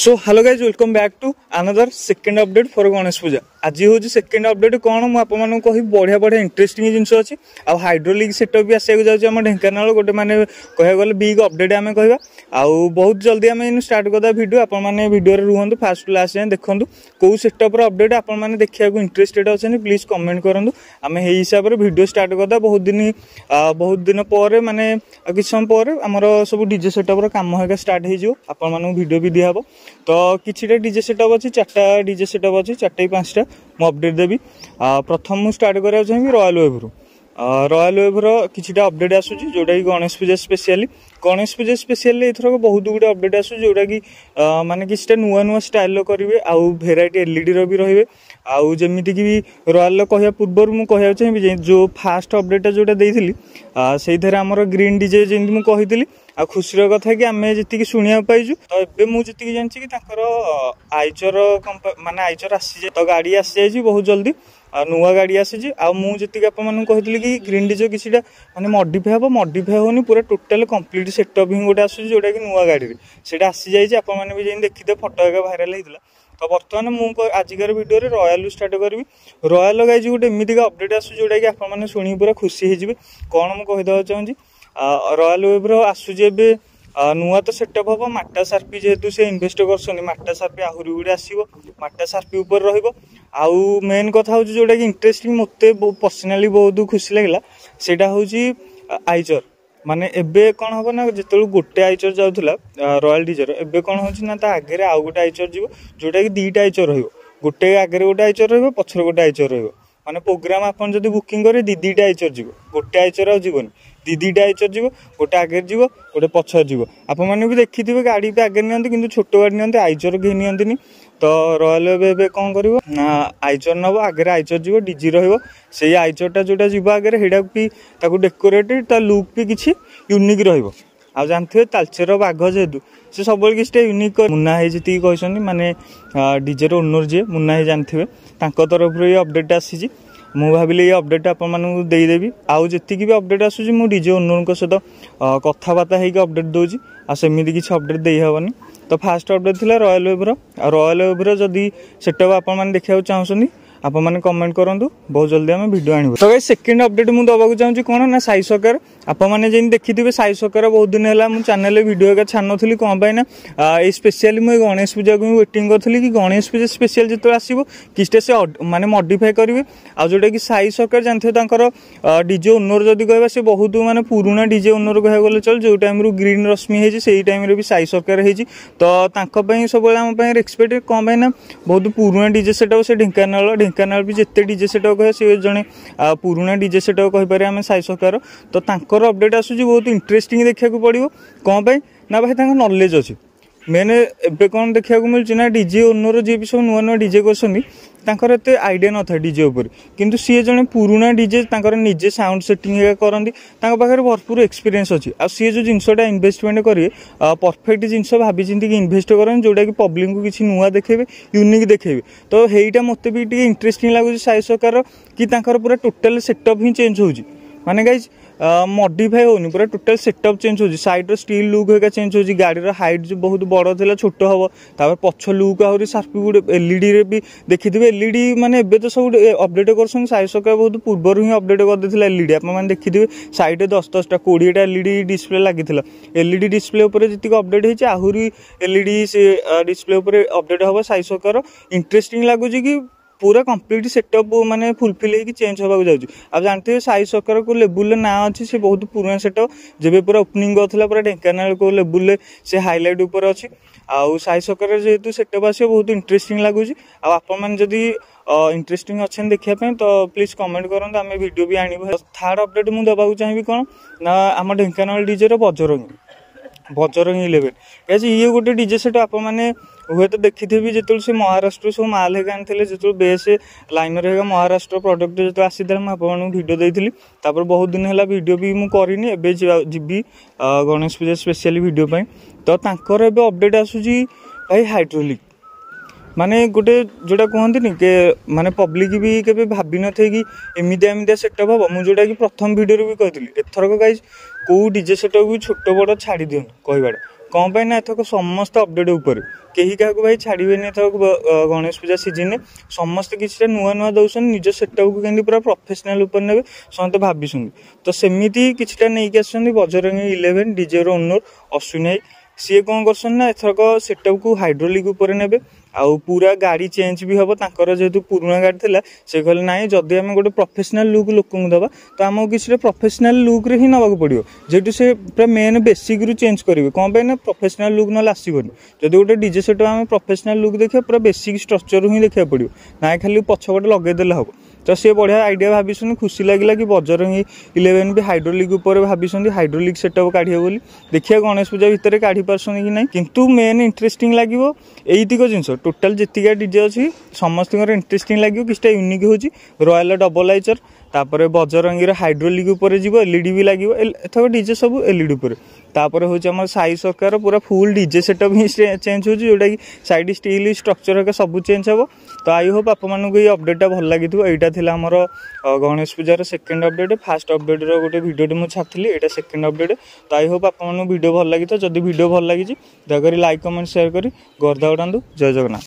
So hello guys welcome back to another second update for Ganesh Puja. आज हूँ second update कौन मुझे कह बढ़िया बढ़िया इंटरेस्टिंग जिन अच्छी आ हाइड्रोलिक सेटअप भी आसक जाऊँ ढेंकानाल गोटे मैंने कह गले बिग अपडेट आम कह बहुत जल्दी आम स्टार्ट करदा वीडियो आपने वीडियो रुहतु फास्ट टू लास्ट जाए देखूँ कौ सेटअप अपडेट आपने देखा इंटरेस्टेड अच्छे प्लीज कमेंट करूँ आम हिसाब से वीडियो स्टार्ट करदा। बहुत दिन पर माने किसी समय पर आमर सब डीजे सेटअप काम स्टार्ट हो वीडियो भी दिहब। तो किछिटा डीजे सेटअप अच्छी 4टा डीजे सेटअप अच्छी 4टा 5टा मुझे अपडेट देवी। प्रथम मुझे स्टार्ट करा चाहिए रॉयल वेव रॉयल वेव्र किछिटा अपडेट आसूची जोटा कि गणेश पूजा स्पेशली एथर बहुत गुड अपडेट आसू जोटा कि माने किछिटा नुआ नुआ स्टाइल करेंगे आउ भेराइटी एलईडी रो भी रहिबे आउ जेमिति कि रॉयल कहया पूर्व मु कहया चाहिए जो फास्ट अपडेट जोटा देइथिली सेई थरे हमर ग्रीन डीजे जेंति मु कहिथिली आ खुशीर कथा कि आम जी शुणा पाइजु। तो एबे मुझे जानी कि आइचर माने आइचर आसी तो गाड़ी आसी जाइए बहुत जल्दी नुआ गाड़ी आसी मुझे कही कि ग्रीन डीजे किसी माने मॉडिफाई होनी पूरा टोटल कंप्लीट सेटअप ही गोटे आसूँ जोटा कि नुआ गाड़ी से आसी जाइए आपने भी जाइन देखिए फोटो एक भाइराल होता। तो बर्तमान मुझे आजिकार वीडियो रॉयल स्टार्ट करी रॉयल गाइज गोटे एमती अपडेट आसूँ जोटा कि आपने शुणी पूरा खुशी होजिबे। कौन मुझे कहीदेवा चाहूँगी रॉयल वेव्र आसूँ नुआ तो सेटअप हम माटा सार्पी जेहेतु से इन्वेस्ट कर माटा सार्पी आहरी गुड़े आसो माटा सार्पी उपर रु मेन कथा हूँ जोटा कि इंटरेस्टिंग मत पर्सनाली बहुत खुशी लगे सेटा हूँ आइचर माने एबे कौन हम ना जो गोटे आइचर जाऊला रॉयल डीजर एबे कौन हो आगे आउ गोटे आइचर जीव जोटा कि 2टा आइचर रोटे आगे गोटे आइचर रछर गोटे आइचर माने प्रोग्राम आपन जदि बुकिंग करे 2टा आइचर जीव गोटे आइचर आ जीवनी 2टा आइचर जीव गोटे आगे जीव गोटे पछर जीव आप मैंने भी देखिथे गाड़ी पे आगे नियंती किंतु छोट गाड़ी नियंती आइचर कहीं नियंतीनी। तो रॉयल वेव कौन कर आइचर नब आगे आइचर जीव डीजी रही आइचरटा जोटा जीव आगे हेटा भी डेकोरेटेड ता लुक भी किसी यूनिक रहिबो। आ जानते तालचेर बाघ जेहेतु से सब किसी यूनिक मुन्ना है जी कहते माने डीजे ओनर जी मुन्ना है जानते तरफ ये अपडेट आसी मु भाविली ये अपडेट आपदेवी आउ जी भी अपडेट आसूँ मु डीजे ओनर सहित कथबार्ता होकर अपडेट दूसरी आ सेमती किसी अपडेट दे हेनी। तो फास्ट अपडेट थी रॉयल वेव्र जदि सेटअप आपने देखा चाहूँ आप मैंने कमेंट करूँ बहुत जल्दी आम वीडियो आने। तो गाइस सेकेंड अपडेट मुझे दबाक चाहूँगी कौन ना साई सकर आपने जमी देखिथे साई सकर बहुत दिन है मुझे चैनल वीडियो एक छाड़ी कौन पाई ना ये स्पेशली मुझे गणेश पूजा को वेटिंग करी कि गणेश पूजा स्पेशल जो आसो किसी से माने मॉडिफाई करेंगे आ जोटा कि साई सकर जानते डीजे ओनर जदि कह से बहुत माने पुराना डीजे ओनर कह गले चल जो टाइम ग्रीन रश्मि है से टाइम भी साई सकर है तो सब आम एक्सपेक्ट कौन पाई ना बहुत पुराना डीजे सेटअप से ढेंकानाल भी जिते डीजे सेटअप कहे सी जड़े पुराना डीजे सेटअप कहीपर आम साई सकार। तो तांकर अपडेट आसूँ बहुत इंटरेस्टिंग देखा पड़ो कौन पाई ना भाई नॉलेज अच्छी मेन एबे कौन देखा मिलूँ ना डीजे ओनर जी भी सब नुआ नुआ डीजे कर आइडिया न था डीजे उपर किंतु सी जड़े पुराना डीजे निजे साउंड सेटिंग करती पाखे भरपूर एक्सपीरियंस अच्छी आ सी जो जिनसा इन्वेस्टमेंट करेंगे परफेक्ट जिनस भाभी चिंती इन्वेस्ट करें जोटा कि पब्लिक को किसी नुआ देखेबे यूनिक देखेबे। तो हेटा मत भी इंटरेस्टिंग लगुच साई सकार कि पूरा टोटल सेटअप ही चेंज हो माने गाइज मॉडिफाई होनी पूरा टोटल सेटअप चेंज हो साइड स्टील लुक होगा चेंज हो गाड़ी हाइट जो बहुत बड़ था छोट हम तापर पछ लुक आहरी सार्पी गोटे एलईडी रे भी देखिए एलईडी माने एबे तो सब अपडेट कर साई सका बहुत पूर्व ही अपडेट कर देथिला एलईडी आप मैंने देखिए साइड 10-10टा 20टा एलईडी डिस्प्ले लगी एलईडी डिस्प्ले उपर जी अपडेट होती आहरी एलईडी से डिस्प्ले उपर अपडेट हम साई सकार इंटरेस्टिंग लगुच कि पूरा कंप्लीट सेटअप माने फुलफिल होगी चेंज होगा जाऊँ। आप जानते हैं साई सकर को लेवल ना अच्छी से बहुत पुराना सेटअप जब पूरा ओपनिंग करता पूरा ढेंकानाल को लेवल से हाईलाइट उपर अच्छी आउ साई सकर जेहेतु सेटअप आस बहुत इंटरेस्टिंग लगुच। आपड़ी इंटरेस्टिंग अच्छे देखापी तो प्लीज कमेंट करूँ आम वीडियो भी आनी। थर्ड अपडेट मुझे दबाक चाहिए कौन ना आम ढेंकानाल डीजे बजरंगी 11 कैसे ये गोटे डीजे सेट आप हुए तो देखिथे भी जो से महाराष्ट्र सब माल है आनी जो बेस लाइनर है महाराष्ट्र प्रोडक्ट जो आसी मुझे वीडियो देती बहुत दिन है वीडियो भी मुझे करनी जी गणेश पूजा स्पेशली वीडियो पाई। तो तांकर एबे अपडेट आसूची भाई हाइड्रोलिक माने गोटे जोटा कहती के माने पब्लिक भी केबे भाभी न थे कि एमती सेटअप हम मुझे जोटा कि प्रथम वीडियो भी कहती एथरक गाइज कौ डीजे सेटअप भी छोट बड़ छाड़ी दिहन कहवाटा कौन पाई ना एथक समस्त अपडेट उपर कहीं क्या भाई छाड़बेनि एथक गणेश पूजा सीजन समस्त किसी नुआ नुआ दौरान निज सेटअप को पूरा प्रोफेशनल उपर ने समस्त भाई तो सेमती किसी नहीं आसुँच बजरंगी 11 डीजे ओनर अश्विनी सी कौन कर एथरक सेटअप को हाइड्रोलिक उपर ने आउ पूरा गाड़ी चेंज भी हम तर जेहतु पुराना गाड़ी थी से कहले ना जदि आम गोटे प्रोफेशनल लुक लोक दबा तो आमको किसी प्रोफेशनल लुक रे ही नवाक पड़ो जेहतु से पूरा मेन बेसिक रु चेंज करेंगे कौन पाई ना प्रोफेशनल लुक ना आसबनी जब गोटे डीजे सेटअप आम प्रोफेशनल लुक देखा पूरा बेसिक स्ट्रक्चर ही देखा पड़ो ना खाली पछपटे लगेदेले हम तो सी बढ़िया आइडिया भाई खुशी लगे कि बजरंगी 11 भी हाइड्रोलिक उपर भाई हाइड्रोलिक सेटअप काढ़े बोली देखिए गणेश पूजा भितर काढ़ी पार्सन कि ना किंतु मेन इंटरेस्टिंग लगे एतिक जिनस टोटाल जीतिका डीजे अच्छी समस्त इंटरेस्टिंग लगे किसी यूनिक हूँ रॉयल डबल आइचर तापर बजरंगी हाइड्रोलिक उपर जीव एलईडी भी लगे एथक डीजे सब एलईडी उपर तापर हूँ आम साई सरकार पूरा फुल डीजे सेटअप ही चेंज हो जोटा कि साइड स्टील स्ट्रक्चर सब चेंज हम तो आई होप आप ये अपडेटा भल लगी यहाँ थी आमर गणेश पूजार सेकेंड अपडेट फास्ट अपडेट गोटे भिडियो मुझे छाड़ी यहाँ सेकेंड अपडेट तो आई होप आप भिडियो भल लगी जब भिडियो भल लगी दयाकोरी लाइक कमेंट शेयर कर गर्दा उड़ातु जय जगन्नाथ।